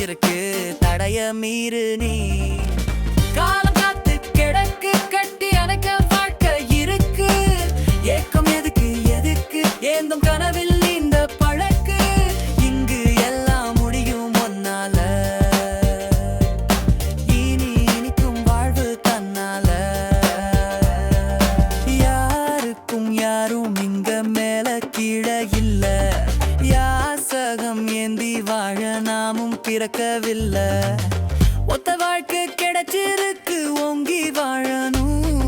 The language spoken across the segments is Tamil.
இருக்கு தடைய மீறு நீ காலம் காத்து கிடக்கு கட்டி அணைக்க வாழ்க்கை இருக்கு ஏக்கம் எதுக்கு எதுக்கு ஏந்தும் கனவில் இந்த பழக்கு இங்கு எல்லாம் முடியும் ஒன்னால இனி இனிக்கும் வாழ்வு தன்னால யாருக்கும் யாரும் இங்க மேல கீழே இல்ல யாசகம் ஏந்தி வாழ நாமும் பிறக்கவில்லை ஒத்த வாழ்க்கை கிடைச்சிருக்கு ஓங்கி வாழணும்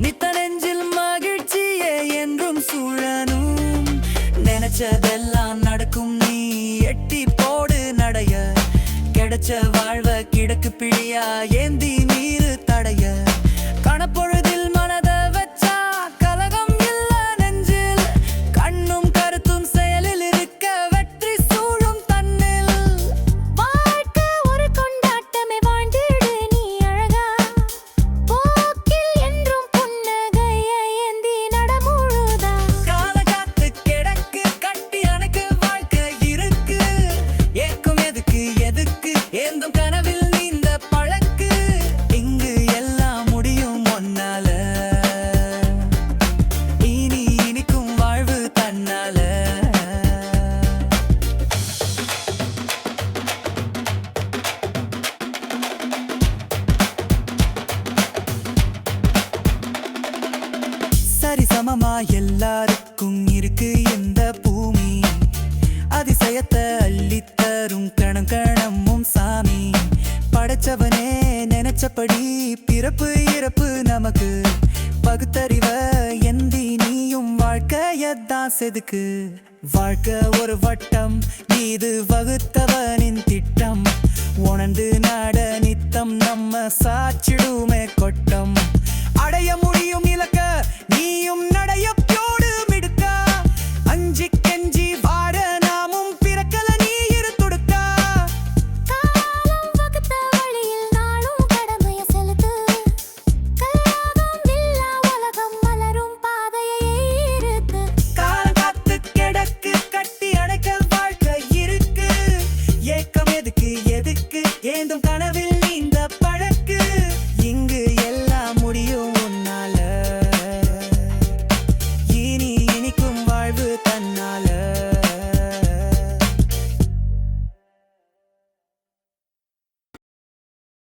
நித்த நெஞ்சில் மகிழ்ச்சியே என்றும் சூழணும் நினைச்சதெல்லாம் நடக்கும் நீ எட்டி போடு நடைய கிடைச்ச வாழ்வ கிடக்கு பிழியா ஏந்தி நீரு தடைய கணப்பொழுதில் மனத வச்சா கலகம் இல்ல நெஞ்சில் கண்ணும் கருத்தும் செயலில் இருக்க வெற்றி சூழும் தன்னில் வாழ்க்கை ஒரு கொண்டாட்டமே வாழ்ந்திடு நீ அழகா போக்கில் என்றும் புன்னகையை ஏந்தி நடமுழுதா காலகாத்து கிடக்கு கட்டி அணைக்க வாழ்க்கை இருக்கு ஏக்கம் எதுக்கு எதுக்கு ஏந்தும் கனவில் நீந்த பழக்கு இங்கு எல்லாம் முடியும் ஒன்னால இனி இனிக்கும் வாழ்வு தன்னால சரிசமமா எல்லாருக்கும் இருக்கு இந்த பூமி அதிசயத்தை அள்ளித்தரும் கணம் கணமும் சாமி படைச்சவனே நினைச்சபடி பிறப்பு இறப்பு நமக்கு பகுத்தறிவ எந்தி நீயும் வாழ்க்கையத்தான் செதுக்கு வாழ்க்கை ஒரு வட்டம் இது வகுத்தவனின் திட்டம் உணர்ந்து நாட நித்தம் நம்ம சாச்சிடுமே